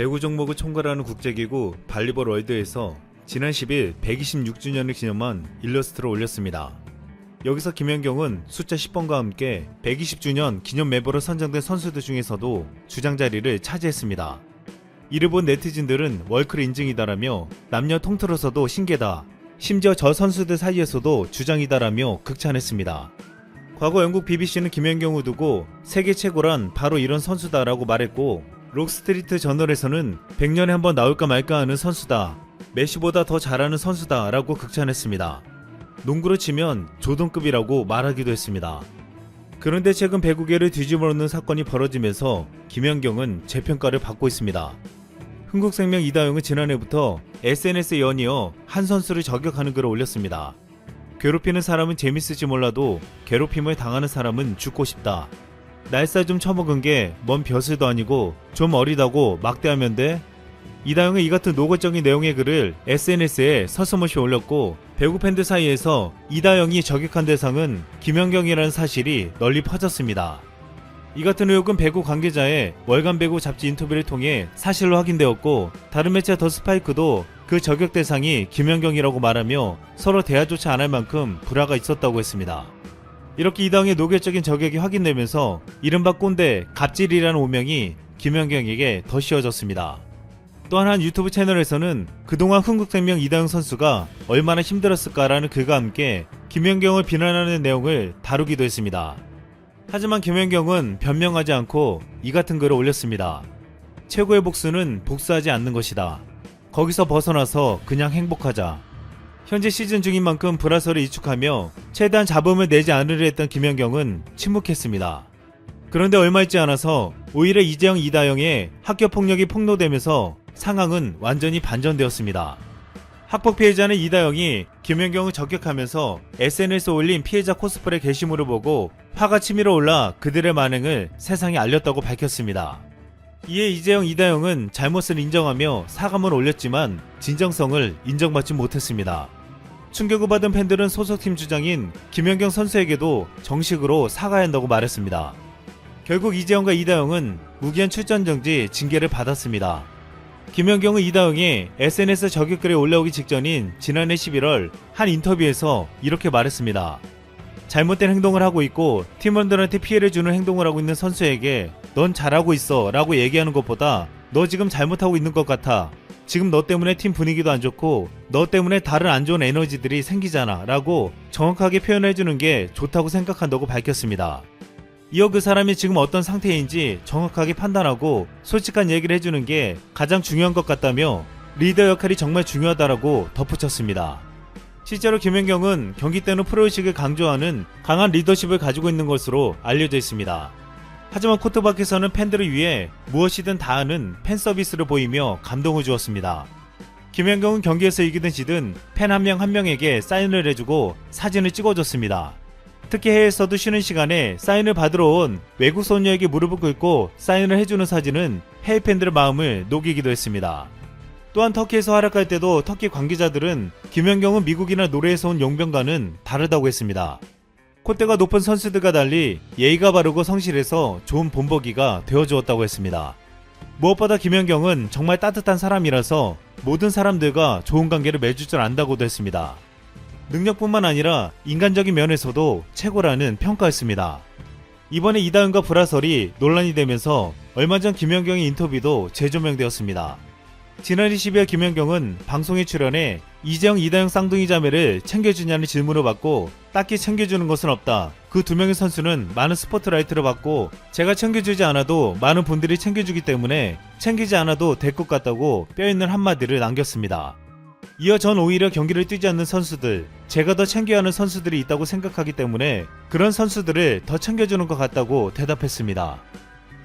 배구 종목을 총괄하는 국제기구 발리볼 월드에서 지난 10일 126주년을 기념한 일러스트를 올렸습니다. 여기서 김연경은 숫자 10번과 함께 120주년 기념 멤버로 선정된 선수들 중에서도 주장 자리를 차지했습니다. 이를 본 네티즌들은 월클 인증이다라며 남녀 통틀어서도 신기하다, 심지어 저 선수들 사이에서도 주장이다라며 극찬했습니다. 과거 영국 BBC는 김연경을 두고 세계 최고란 바로 이런 선수다라고 말했고, 록스트리트 저널에서는 100년에 한 번 나올까 말까 하는 선수다, 메시보다 더 잘하는 선수다 라고 극찬했습니다. 농구로 치면 조던급이라고 말하기도 했습니다. 그런데 최근 배구계를 뒤집어 놓는 사건이 벌어지면서 김연경은 재평가를 받고 있습니다. 흥국생명 이다영은 지난해부터 SNS에 연이어 한 선수를 저격하는 글을 올렸습니다. 괴롭히는 사람은 재밌을지 몰라도 괴롭힘을 당하는 사람은 죽고 싶다. 날살 좀 처먹은 게 뭔 벼슬도 아니고 좀 어리다고 막대하면 돼? 이다영은 이 같은 노골적인 내용의 글을 SNS에 서슴없이 올렸고, 배구 팬들 사이에서 이다영이 저격한 대상은 김연경이라는 사실이 널리 퍼졌습니다. 이 같은 의혹은 배구 관계자의 월간 배구 잡지 인터뷰를 통해 사실로 확인되었고, 다른 매체 더 스파이크도 그 저격 대상이 김연경이라고 말하며 서로 대화조차 안 할 만큼 불화가 있었다고 했습니다. 이렇게 이다영의 노골적인 저격이 확인되면서 이른바 꼰대, 갑질이라는 오명이 김연경에게 더 씌워졌습니다. 또한 한 유튜브 채널에서는 그동안 흥국생명 이다영 선수가 얼마나 힘들었을까라는 글과 함께 김연경을 비난하는 내용을 다루기도 했습니다. 하지만 김연경은 변명하지 않고 이 같은 글을 올렸습니다. 최고의 복수는 복수하지 않는 것이다. 거기서 벗어나서 그냥 행복하자. 현재 시즌 중인 만큼 불화설을 이축하며 최대한 잡음을 내지 않으려 했던 김연경은 침묵했습니다. 그런데 얼마 있지 않아서 오히려 이재영 이다영의 학교폭력이 폭로되면서 상황은 완전히 반전되었습니다. 학폭 피해자는 이다영이 김연경을 저격하면서 SNS에 올린 피해자 코스프레 게시물을 보고 화가 치밀어 올라 그들의 만행을 세상에 알렸다고 밝혔습니다. 이에 이재영 이다영은 잘못을 인정하며 사과문을 올렸지만 진정성을 인정받지 못했습니다. 충격을 받은 팬들은 소속팀 주장인 김연경 선수에게도 정식으로 사과해야 한다고 말했습니다. 결국 이재영과 이다영은 무기한 출전 정지 징계를 받았습니다. 김연경은 이다영이 SNS 저격글에 올라오기 직전인 지난해 11월 한 인터뷰에서 이렇게 말했습니다. 잘못된 행동을 하고 있고 팀원들한테 피해를 주는 행동을 하고 있는 선수에게 넌 잘하고 있어 라고 얘기하는 것보다 너 지금 잘못하고 있는 것 같아. 지금 너 때문에 팀 분위기도 안 좋고 너 때문에 다른 안 좋은 에너지들이 생기잖아 라고 정확하게 표현해주는 게 좋다고 생각한다고 밝혔습니다. 이어 그 사람이 지금 어떤 상태인지 정확하게 판단하고 솔직한 얘기를 해주는 게 가장 중요한 것 같다며 리더 역할이 정말 중요하다라고 덧붙였습니다. 실제로 김연경은 경기 때는 프로의식을 강조하는 강한 리더십을 가지고 있는 것으로 알려져 있습니다. 하지만 코트 밖에서는 팬들을 위해 무엇이든 다 하는 팬 서비스를 보이며 감동을 주었습니다. 김연경은 경기에서 이기든 지든 팬 한 명 한 명에게 사인을 해주고 사진을 찍어줬습니다. 특히 해외에서도 쉬는 시간에 사인을 받으러 온 외국 소녀에게 무릎을 꿇고 사인을 해주는 사진은 해외 팬들의 마음을 녹이기도 했습니다. 또한 터키에서 활약할 때도 터키 관계자들은 김연경은 미국이나 노르웨이에서 온 용병과는 다르다고 했습니다. 콧대가 높은 선수들과 달리 예의가 바르고 성실해서 좋은 본보기가 되어주었다고 했습니다. 무엇보다 김연경은 정말 따뜻한 사람이라서 모든 사람들과 좋은 관계를 맺을 줄 안다고도 했습니다. 능력뿐만 아니라 인간적인 면에서도 최고라는 평가였습니다. 이번에 이다영과 불화설이 논란이 되면서 얼마 전 김연경의 인터뷰도 재조명되었습니다. 지난 20일 김연경은 방송에 출연해 이재영 이다영 쌍둥이 자매를 챙겨주냐는 질문을 받고 딱히 챙겨주는 것은 없다. 그 두 명의 선수는 많은 스포트라이트를 받고 제가 챙겨주지 않아도 많은 분들이 챙겨주기 때문에 챙기지 않아도 될 것 같다고 뼈있는 한마디를 남겼습니다. 이어 전 오히려 경기를 뛰지 않는 선수들, 제가 더 챙겨야 하는 선수들이 있다고 생각하기 때문에 그런 선수들을 더 챙겨주는 것 같다고 대답했습니다.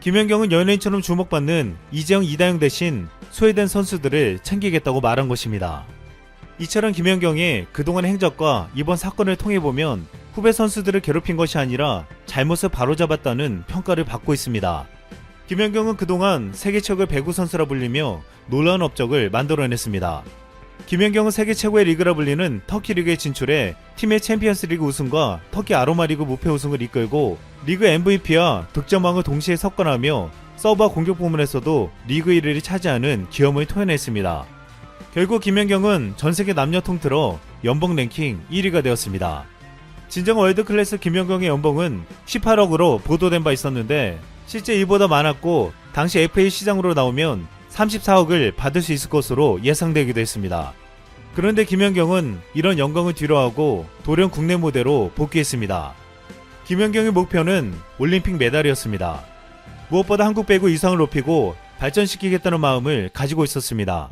김연경은 연예인처럼 주목받는 이재영 이다영 대신 소외된 선수들을 챙기겠다고 말한 것입니다. 이처럼 김연경의 그동안의 행적과 이번 사건을 통해보면 후배 선수들을 괴롭힌 것이 아니라 잘못을 바로잡았다는 평가를 받고 있습니다. 김연경은 그동안 세계 최고의 배구 선수라 불리며 놀라운 업적을 만들어냈습니다. 김연경은 세계 최고의 리그라 불리는 터키 리그에 진출해 팀의 챔피언스 리그 우승과 터키 아로마 리그 무패 우승을 이끌고 리그 MVP와 득점왕을 동시에 석권하며 서브와 공격 부문에서도 리그 1위를 차지하는 기염을 토해냈습니다. 결국 김연경은 전세계 남녀 통틀어 연봉 랭킹 1위가 되었습니다. 진정 월드클래스 김연경의 연봉은 18억으로 보도된 바 있었는데 실제 이보다 많았고 당시 FA 시장으로 나오면 34억을 받을 수 있을 것으로 예상되기도 했습니다. 그런데 김연경은 이런 영광을 뒤로하고 돌연 국내 무대로 복귀했습니다. 김연경의 목표는 올림픽 메달이었습니다. 무엇보다 한국 배구 이상을 높이고 발전시키겠다는 마음을 가지고 있었습니다.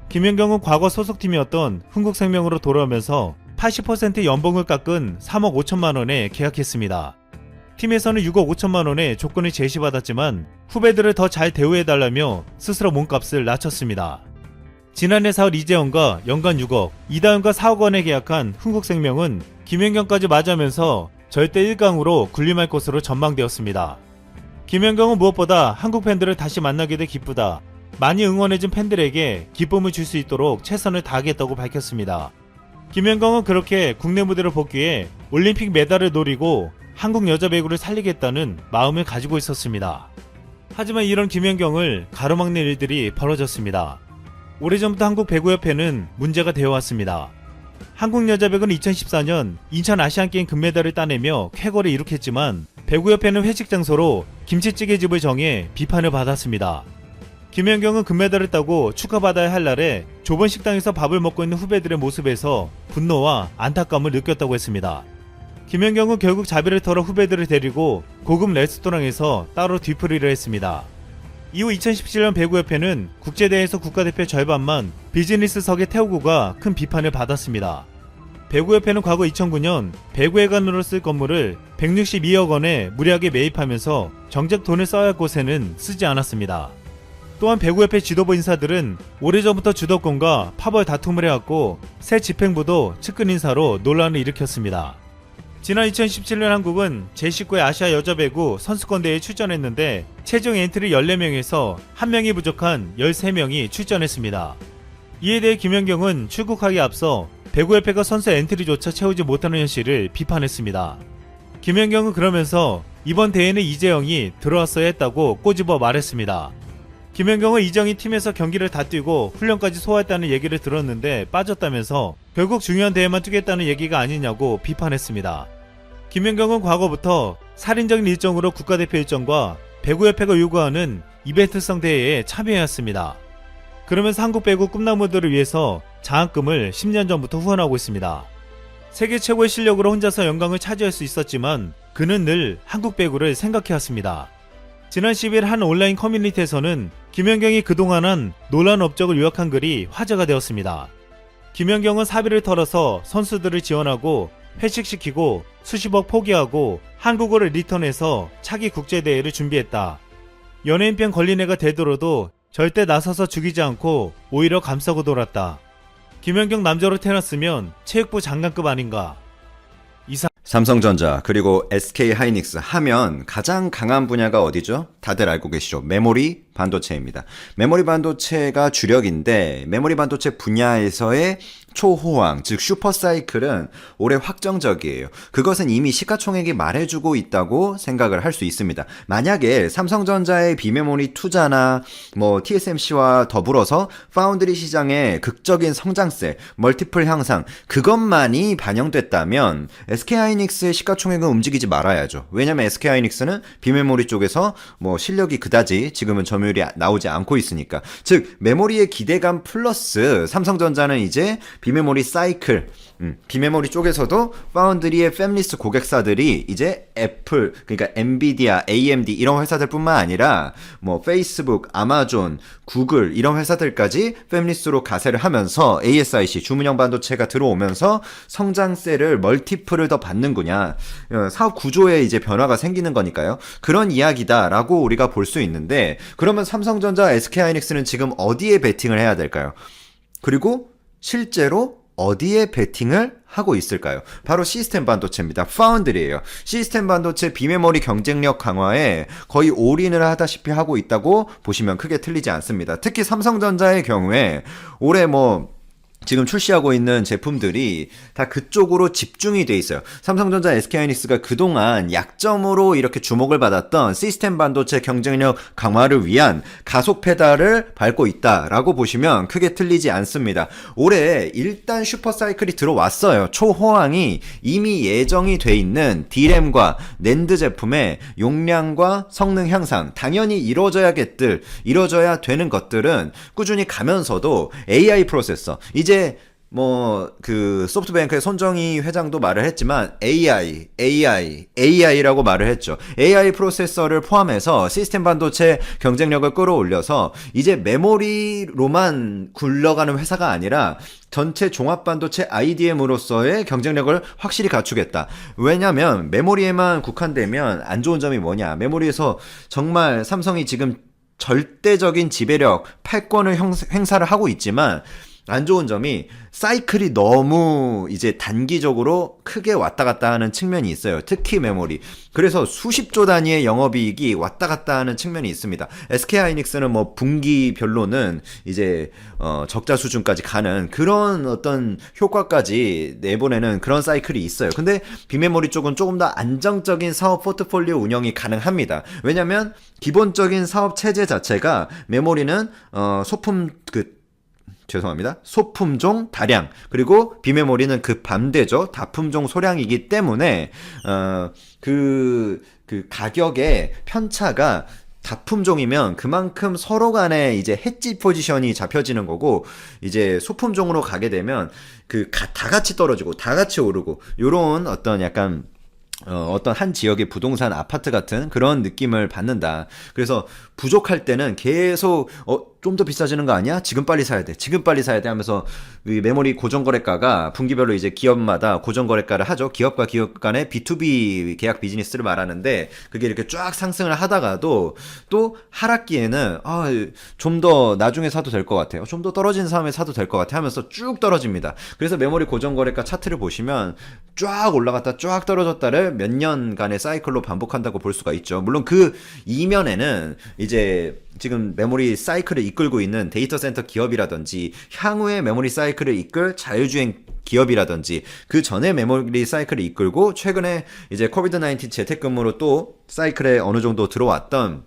김연경은 과거 소속팀이었던 흥국생명으로 돌아오면서 80% 연봉을 깎은 3억 5천만 원에 계약했습니다. 팀에서는 6억 5천만 원의 조건을 제시받았지만 후배들을 더 잘 대우해달라며 스스로 몸값을 낮췄습니다. 지난해 4월 이재원과 연간 6억, 이다은과 4억 원에 계약한 흥국생명은 김연경까지 맞으면서 절대 1강으로 군림할 것으로 전망되었습니다. 김연경은 무엇보다 한국 팬들을 다시 만나게 돼 기쁘다. 많이 응원해준 팬들에게 기쁨을 줄 수 있도록 최선을 다하겠다고 밝혔습니다. 김연경은 그렇게 국내 무대로 복귀해 올림픽 메달을 노리고 한국 여자 배구를 살리겠다는 마음을 가지고 있었습니다. 하지만 이런 김연경을 가로막는 일들이 벌어졌습니다. 오래전부터 한국 배구협회는 문제가 되어왔습니다. 한국 여자 배구는 2014년 인천 아시안게임 금메달을 따내며 쾌거를 이룩했지만 배구협회는 회식 장소로 김치찌개집을 정해 비판을 받았습니다. 김연경은 금메달을 따고 축하받아야 할 날에 좁은 식당에서 밥을 먹고 있는 후배들의 모습에서 분노와 안타까움을 느꼈다고 했습니다. 김연경은 결국 자비를 털어 후배들을 데리고 고급 레스토랑에서 따로 뒤풀이를 했습니다. 이후 2017년 배구협회는 국제대회에서 국가대표 절반만 비즈니스석에 태우고가 큰 비판을 받았습니다. 배구협회는 과거 2009년 배구회관으로 쓸 건물을 162억 원에 무리하게 매입하면서 정작 돈을 써야 할 곳에는 쓰지 않았습니다. 또한 배구협회 지도부 인사들은 오래전부터 주도권과 파벌 다툼을 해왔고 새 집행부도 측근 인사로 논란을 일으켰습니다. 지난 2017년 한국은 제19회 아시아 여자배구 선수권대회에 출전했는데 최종 엔트리 14명에서 1명이 부족한 13명이 출전했습니다. 이에 대해 김연경은 출국하기에 앞서 배구협회가 선수 엔트리조차 채우지 못하는 현실을 비판했습니다. 김연경은 그러면서 이번 대회는 이재영이 들어왔어야 했다고 꼬집어 말했습니다. 김연경은 이정희 팀에서 경기를 다 뛰고 훈련까지 소화했다는 얘기를 들었는데 빠졌다면서 결국 중요한 대회만 뛰겠다는 얘기가 아니냐고 비판했습니다. 김연경은 과거부터 살인적인 일정으로 국가대표 일정과 배구협회가 요구하는 이벤트성 대회에 참여해왔습니다. 그러면서 한국 배구 꿈나무들을 위해서 장학금을 10년 전부터 후원하고 있습니다. 세계 최고의 실력으로 혼자서 영광을 차지할 수 있었지만 그는 늘 한국 배구를 생각해왔습니다. 지난 10일 한 온라인 커뮤니티에서는 김연경이 그동안 한 논란 업적을 요약한 글이 화제가 되었습니다. 김연경은 사비를 털어서 선수들을 지원하고 회식시키고 수십억 포기하고 한국어를 리턴해서 차기 국제대회를 준비했다. 연예인병 걸린 애가 되더라도 절대 나서서 죽이지 않고 오히려 감싸고 돌았다. 김연경 남자로 태어났으면 체육부 장관급 아닌가. 삼성전자 그리고 SK하이닉스 하면 가장 강한 분야가 어디죠? 다들 알고 계시죠? 메모리 반도체입니다. 메모리 반도체가 주력인데 메모리 반도체 분야에서의 초호황, 즉 슈퍼사이클은 올해 확정적이에요. 그것은 이미 시가총액이 말해주고 있다고 생각을 할 수 있습니다. 만약에 삼성전자의 비메모리 투자나 TSMC와 더불어서 파운드리 시장의 극적인 성장세, 멀티플 향상 그것만이 반영됐다면 SK하이닉스의 시가총액은 움직이지 말아야죠. 왜냐면 SK하이닉스는 비메모리 쪽에서 실력이 그다지 지금은 점유율이 나오지 않고 있으니까. 즉 메모리의 기대감 플러스 삼성전자는 이제 비메모리 사이클, 비메모리 쪽에서도 파운드리의 팹리스 고객사들이 이제 애플, 그러니까 엔비디아, AMD 이런 회사들 뿐만 아니라 페이스북, 아마존, 구글 이런 회사들까지 팹리스로 가세를 하면서 ASIC 주문형 반도체가 들어오면서 성장세를 멀티플을 더 받는구냐, 사업 구조에 이제 변화가 생기는 거니까요. 그런 이야기다라고 우리가 볼 수 있는데, 그러면 삼성전자, SK하이닉스는 지금 어디에 베팅을 해야 될까요? 그리고 실제로 어디에 베팅을 하고 있을까요? 바로 시스템 반도체입니다. 파운드리예요. 시스템 반도체 비메모리 경쟁력 강화에 거의 올인을 하다시피 하고 있다고 보시면 크게 틀리지 않습니다. 특히 삼성전자의 경우에 올해 지금 출시하고 있는 제품들이 다 그쪽으로 집중이 돼 있어요. 삼성전자, SK하이닉스가 그동안 약점으로 이렇게 주목을 받았던 시스템 반도체 경쟁력 강화를 위한 가속 페달을 밟고 있다라고 보시면 크게 틀리지 않습니다. 올해 일단 슈퍼사이클이 들어왔어요. 초호황이 이미 예정이 돼 있는 D램과 낸드 제품의 용량과 성능 향상, 당연히 이루어져야 되는 것들은 꾸준히 가면서도 AI 프로세서, 이제 그 소프트뱅크의 손정희 회장도 말을 했지만 AI라고 말을 했죠. AI 프로세서를 포함해서 시스템 반도체 경쟁력을 끌어올려서 이제 메모리로만 굴러가는 회사가 아니라 전체 종합 반도체 IDM으로서의 경쟁력을 확실히 갖추겠다. 왜냐면 메모리에만 국한되면 안 좋은 점이 뭐냐? 메모리에서 정말 삼성이 지금 절대적인 지배력, 패권을 행사를 하고 있지만 안 좋은 점이 사이클이 너무 이제 단기적으로 크게 왔다 갔다 하는 측면이 있어요. 특히 메모리. 그래서 수십조 단위의 영업이익이 왔다 갔다 하는 측면이 있습니다. SK하이닉스는 뭐 분기별로는 이제 적자 수준까지 가는 그런 어떤 효과까지 내보내는 그런 사이클이 있어요. 근데 비메모리 쪽은 조금 더 안정적인 사업 포트폴리오 운영이 가능합니다. 왜냐면 기본적인 사업 체제 자체가 메모리는 소품종 다량, 그리고 비메모리는 그 반대죠. 다품종 소량이기 때문에 그 가격의 편차가 다품종이면 그만큼 서로 간에 이제 해지 포지션이 잡혀지는 거고, 이제 소품종으로 가게 되면 다 같이 떨어지고 다 같이 오르고, 요런 어떤 약간 어떤 한 지역의 부동산 아파트 같은 그런 느낌을 받는다. 그래서 부족할 때는 계속 좀 더 비싸지는 거 아니야? 지금 빨리 사야 돼. 지금 빨리 사야 돼 하면서 이 메모리 고정거래가가 분기별로 이제 기업마다 고정거래가를 하죠. 기업과 기업 간의 B2B 계약 비즈니스를 말하는데, 그게 이렇게 쫙 상승을 하다가도 또 하락기에는 좀 더 나중에 사도 될 것 같아요. 좀 더 떨어진 다음에 사도 될 것 같아 하면서 쭉 떨어집니다. 그래서 메모리 고정거래가 차트를 보시면 쫙 올라갔다 쫙 떨어졌다를 몇 년간의 사이클로 반복한다고 볼 수가 있죠. 물론 그 이면에는 이제 지금 메모리 사이클을 이끌고 있는 데이터 센터 기업이라든지, 향후에 메모리 사이클을 이끌 자율주행 기업이라든지, 그 전에 메모리 사이클을 이끌고 최근에 이제 코비드-19 재택근무로 또 사이클에 어느 정도 들어왔던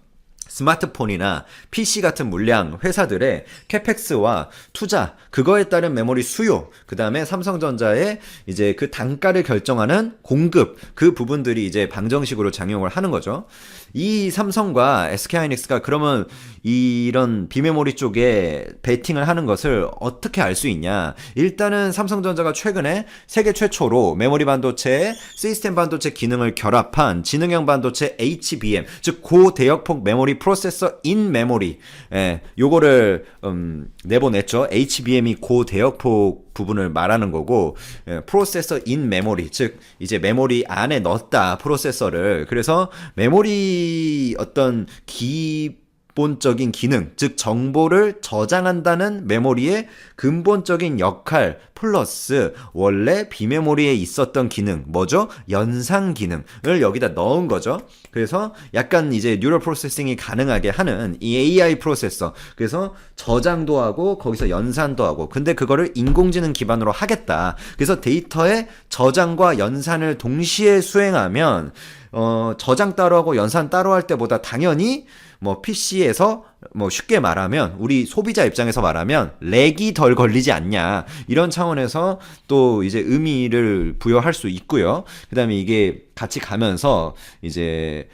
스마트폰이나 PC 같은 물량 회사들의 캐펙스와 투자, 그거에 따른 메모리 수요, 그 다음에 삼성전자의 이제 그 단가를 결정하는 공급, 그 부분들이 이제 방정식으로 작용을 하는 거죠. 이 삼성과 SK하이닉스가 그러면 이런 비메모리 쪽에 베팅을 하는 것을 어떻게 알 수 있냐? 일단은 삼성전자가 최근에 세계 최초로 메모리 반도체에 시스템 반도체 기능을 결합한 지능형 반도체 HBM, 즉 고대역폭 메모리 프로세서 인 메모리, 요거를 내보냈죠. HBM이 고대역폭 부분을 말하는 거고, 프로세서 인 메모리, 즉 이제 메모리 안에 넣었다 프로세서를. 그래서 메모리 어떤 기본적인 기능, 즉 정보를 저장한다는 메모리의 근본적인 역할 플러스 원래 비메모리에 있었던 기능, 뭐죠? 연산 기능을 여기다 넣은 거죠. 그래서 약간 이제 뉴럴 프로세싱이 가능하게 하는 이 AI 프로세서, 그래서 저장도 하고 거기서 연산도 하고, 근데 그거를 인공지능 기반으로 하겠다. 그래서 데이터의 저장과 연산을 동시에 수행하면 저장 따로 하고 연산 따로 할 때보다 당연히 뭐 PC에서 뭐 쉽게 말하면 우리 소비자 입장에서 말하면 렉이 덜 걸리지 않냐, 이런 차원에서 또 이제 의미를 부여할 수 있고요. 그다음에 이게 같이 가면서 이제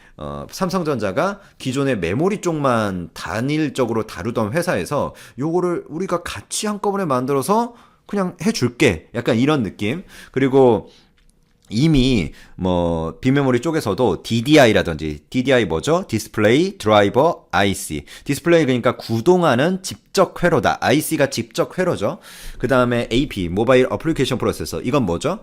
삼성전자가 기존의 메모리 쪽만 단일적으로 다루던 회사에서 요거를 우리가 같이 한꺼번에 만들어서 그냥 해줄게, 약간 이런 느낌. 그리고 이미 뭐 비메모리 쪽에서도 DDI라든지, DDI 뭐죠? 디스플레이 드라이버 IC. 디스플레이 그러니까 구동하는 집적 회로다. IC가 집적 회로죠. 그 다음에 AP 모바일 어플리케이션 프로세서. 이건 뭐죠?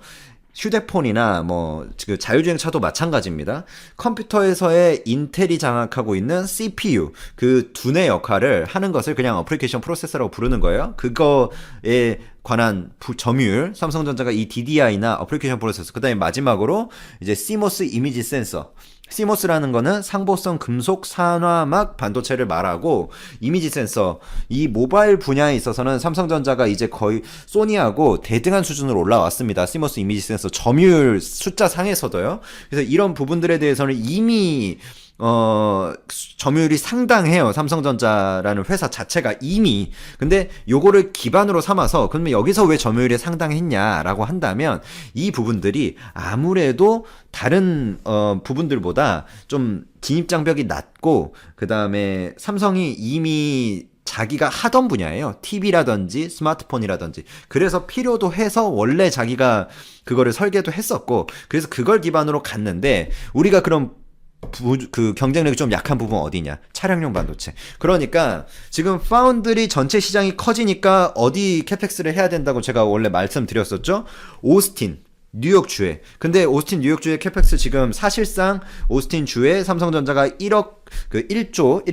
휴대폰이나 뭐 그 자율주행 차도 마찬가지입니다. 컴퓨터에서의 인텔이 장악하고 있는 CPU, 그 두뇌 역할을 하는 것을 그냥 어플리케이션 프로세서라고 부르는 거예요. 그거에 관한 점유율, 삼성전자가 이 DDI나 어플리케이션 프로세서, 그 다음에 마지막으로 이제 CMOS 이미지 센서, CMOS라는 거는 상보성 금속 산화막 반도체를 말하고, 이미지 센서, 이 모바일 분야에 있어서는 삼성전자가 이제 거의 소니하고 대등한 수준으로 올라왔습니다. CMOS 이미지 센서 점유율 숫자 상에서도요. 그래서 이런 부분들에 대해서는 이미 점유율이 상당해요. 삼성전자라는 회사 자체가 이미. 근데 요거를 기반으로 삼아서, 그러면 여기서 왜 점유율이 상당했냐라고 한다면, 이 부분들이 아무래도 다른 부분들보다 좀 진입장벽이 낮고, 그 다음에 삼성이 이미 자기가 하던 분야예요. TV라든지 스마트폰이라든지. 그래서 필요도 해서 원래 자기가 그거를 설계도 했었고, 그래서 그걸 기반으로 갔는데, 우리가 그럼 그 경쟁력이 좀 약한 부분 어디냐? 차량용 반도체. 그러니까 지금 파운드리 전체 시장이 커지니까 어디 캐펙스를 해야 된다고 제가 원래 말씀드렸었죠? 오스틴, 뉴욕 주에. 근데 오스틴 뉴욕 주의 캐펙스 지금 사실상 오스틴 주에 삼성전자가 1조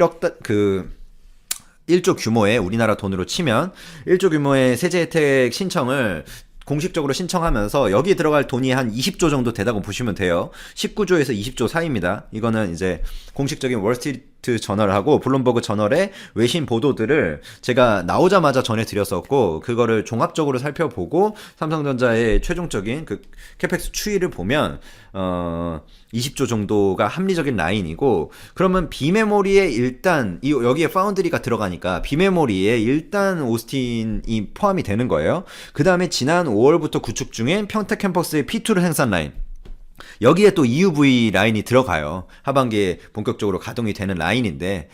규모의, 우리나라 돈으로 치면 1조 규모의 세제 혜택 신청을 공식적으로 신청하면서 여기 들어갈 돈이 한 20조 정도 되다고 보시면 돼요. 19조에서 20조 사이입니다. 이거는 이제 공식적인 월스트리트 저널하고 블룸버그 저널의 외신 보도들을 제가 나오자마자 전해드렸었고, 그거를 종합적으로 살펴보고 삼성전자의 최종적인 그 캐펙스 추이를 보면 20조 정도가 합리적인 라인이고, 그러면 비메모리에 일단 여기에 파운드리가 들어가니까 비메모리에 일단 오스틴이 포함이 되는 거예요. 그 다음에 지난 5월부터 구축 중인 평택 캠퍼스의 P2 생산 라인, 여기에 또 EUV 라인이 들어가요. 하반기에 본격적으로 가동이 되는 라인인데,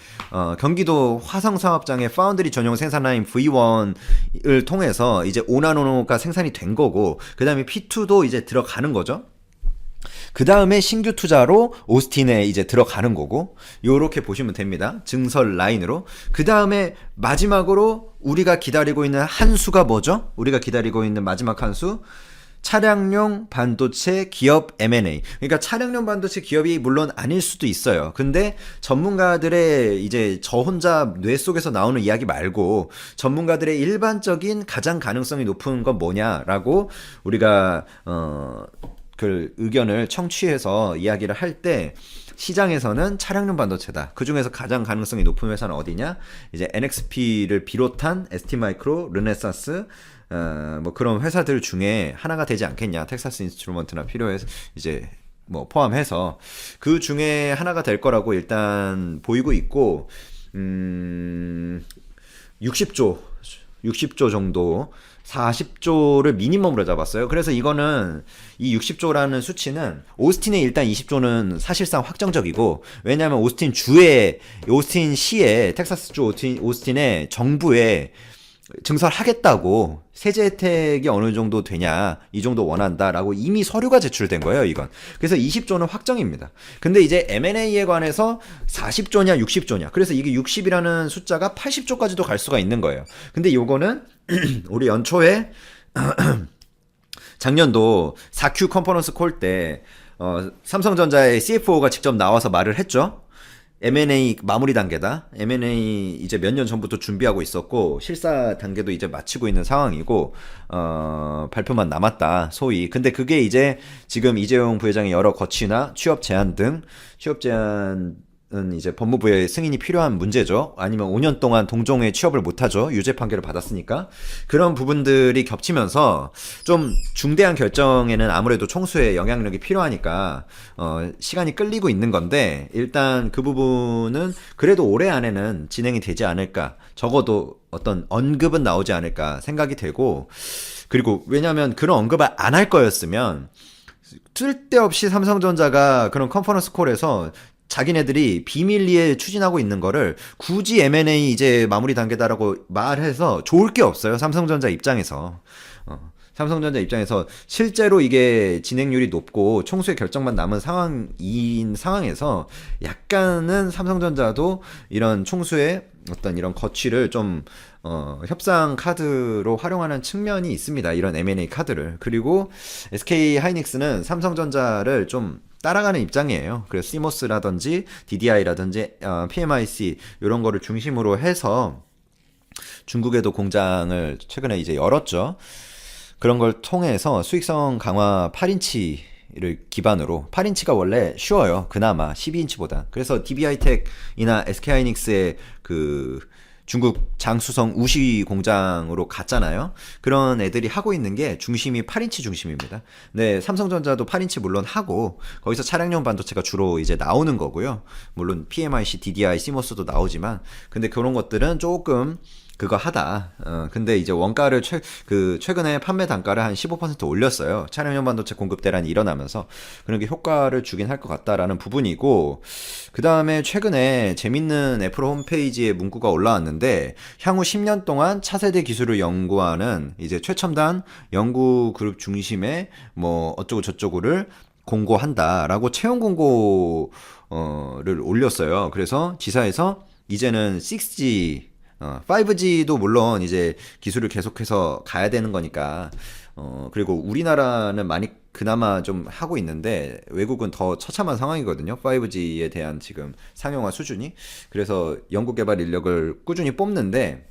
경기도 화성사업장의 파운드리 전용 생산 라인 V1을 통해서 이제 5나노가 생산이 된 거고, 그 다음에 P2도 이제 들어가는 거죠. 그 다음에 신규 투자로 오스틴에 이제 들어가는 거고, 요렇게 보시면 됩니다. 증설 라인으로. 그 다음에 마지막으로 우리가 기다리고 있는 한 수가 뭐죠? 우리가 기다리고 있는 마지막 한 수, 차량용 반도체 기업 M&A. 그러니까 차량용 반도체 기업이 물론 아닐 수도 있어요. 근데 전문가들의 이제 저 혼자 뇌 속에서 나오는 이야기 말고, 전문가들의 일반적인 가장 가능성이 높은 건 뭐냐라고 우리가 그 의견을 청취해서 이야기를 할 때, 시장에서는 차량용 반도체다. 그 중에서 가장 가능성이 높은 회사는 어디냐? 이제 NXP를 비롯한 ST마이크로, 르네사스, 뭐 그런 회사들 중에 하나가 되지 않겠냐. 텍사스 인스트루먼트나 필요해서 이제 뭐 포함해서 그 중에 하나가 될 거라고 일단 보이고 있고, 60조 정도, 40조를 미니멈으로 잡았어요. 그래서 이거는 이 60조라는 수치는 오스틴의 일단 20조는 사실상 확정적이고, 왜냐하면 오스틴 시에, 텍사스 주 오스틴의 정부에 증설하겠다고, 세제 혜택이 어느 정도 되냐, 이 정도 원한다라고 이미 서류가 제출된 거예요, 이건. 그래서 20조는 확정입니다. 근데 이제 M&A에 관해서 40조냐 60조냐, 그래서 이게 60이라는 숫자가 80조까지도 갈 수가 있는 거예요. 근데 요거는 우리 연초에 작년도 4Q 컨퍼런스 콜 때 삼성전자의 CFO가 직접 나와서 말을 했죠. M&A 마무리 단계다. M&A 이제 몇 년 전부터 준비하고 있었고, 실사 단계도 이제 마치고 있는 상황이고, 발표만 남았다, 소위. 근데 그게 이제 지금 이재용 부회장의 여러 거취나 취업 제한 은 이제 법무부의 승인이 필요한 문제죠. 아니면 5년 동안 동종에 취업을 못하죠. 유죄 판결을 받았으니까. 그런 부분들이 겹치면서 좀 중대한 결정에는 아무래도 총수의 영향력이 필요하니까 시간이 끌리고 있는 건데, 일단 그 부분은 그래도 올해 안에는 진행이 되지 않을까, 적어도 어떤 언급은 나오지 않을까 생각이 되고, 그리고 왜냐하면 그런 언급을 안 할 거였으면 쓸데없이 삼성전자가 그런 컨퍼런스 콜에서 자기네들이 비밀리에 추진하고 있는 거를 굳이 M&A 이제 마무리 단계다라고 말해서 좋을 게 없어요. 삼성전자 입장에서. 삼성전자 입장에서 실제로 이게 진행률이 높고 총수의 결정만 남은 상황에서 약간은 삼성전자도 이런 총수의 어떤 이런 거취를 좀 협상 카드로 활용하는 측면이 있습니다. 이런 M&A 카드를. 그리고 SK 하이닉스는 삼성전자를 좀 따라가는 입장이에요. 그래서 CMOS라든지 DDI라든지 PMIC 이런 거를 중심으로 해서 중국에도 공장을 최근에 이제 열었죠. 그런 걸 통해서 수익성 강화 8인치 12인치를 기반으로 8인치가 원래 쉬워요. 그나마 12인치보다. 그래서 DB하이텍이나 SK하이닉스의 그 중국 장수성 우시 공장으로 갔잖아요. 그런 애들이 하고 있는 게 중심이 8인치 중심입니다. 네, 삼성전자도 8인치 물론 하고 거기서 차량용 반도체가 주로 이제 나오는 거고요. 물론 PMIC, DDI, CMOS도 나오지만 근데 그런 것들은 조금 그거 하다. 근데 이제 원가를 최근에 판매 단가를 한 15% 올렸어요. 차량용 반도체 공급 대란이 일어나면서 그런 게 효과를 주긴 할 것 같다라는 부분이고, 그 다음에 최근에 재밌는 애플 홈페이지에 문구가 올라왔는데, 향후 10년 동안 차세대 기술을 연구하는 이제 최첨단 연구 그룹 중심의 뭐 어쩌고 저쩌고를 공고한다라고 채용 공고를 올렸어요. 그래서 지사에서 이제는 6G 5G도 물론 이제 기술을 계속해서 가야 되는 거니까, 그리고 우리나라는 많이 그나마 좀 하고 있는데, 외국은 더 처참한 상황이거든요. 5G에 대한 지금 상용화 수준이. 그래서 연구개발 인력을 꾸준히 뽑는데,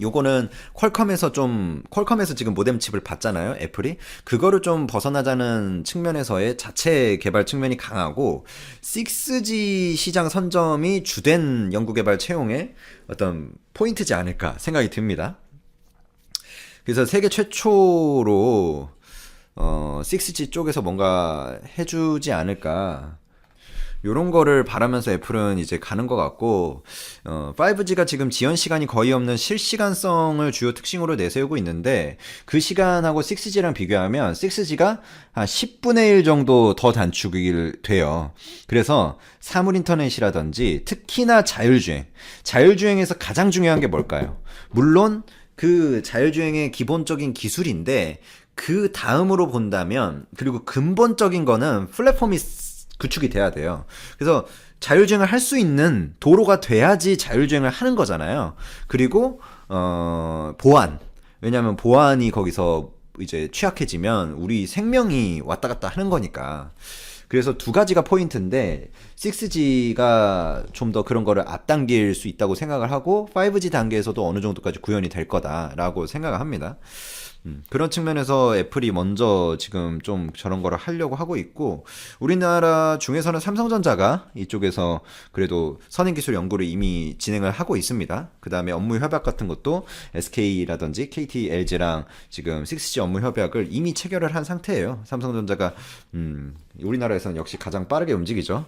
요거는 퀄컴에서 지금 모뎀 칩을 받잖아요, 애플이. 그거를 좀 벗어나자는 측면에서의 자체 개발 측면이 강하고, 6G 시장 선점이 주된 연구개발 채용의 어떤 포인트지 않을까 생각이 듭니다. 그래서 세계 최초로, 6G 쪽에서 뭔가 해주지 않을까. 요런 거를 바라면서 애플은 이제 가는 것 같고, 5G가 지금 지연 시간이 거의 없는 실시간성을 주요 특징으로 내세우고 있는데, 그 시간하고 6G랑 비교하면 6G가 한 10분의 1 정도 더 단축이 돼요. 그래서 사물 인터넷이라든지 특히나 자율주행에서 가장 중요한 게 뭘까요? 물론 그 자율주행의 기본적인 기술인데, 그 다음으로 본다면, 그리고 근본적인 거는 플랫폼이 구축이 돼야 돼요. 그래서 자율주행을 할 수 있는 도로가 돼야지 자율주행을 하는 거잖아요. 그리고 보안. 왜냐하면 보안이 거기서 이제 취약해지면 우리 생명이 왔다 갔다 하는 거니까. 그래서 두 가지가 포인트인데 6G가 좀 더 그런 거를 앞당길 수 있다고 생각을 하고 5G 단계에서도 어느 정도까지 구현이 될 거다라고 생각을 합니다. 그런 측면에서 애플이 먼저 지금 좀 저런 거를 하려고 하고 있고, 우리나라 중에서는 삼성전자가 이쪽에서 그래도 선행기술 연구를 이미 진행을 하고 있습니다. 그 다음에 업무 협약 같은 것도 SK라든지 KT, LG랑 지금 6G 업무 협약을 이미 체결을 한 상태예요. 삼성전자가 우리나라에서는 역시 가장 빠르게 움직이죠.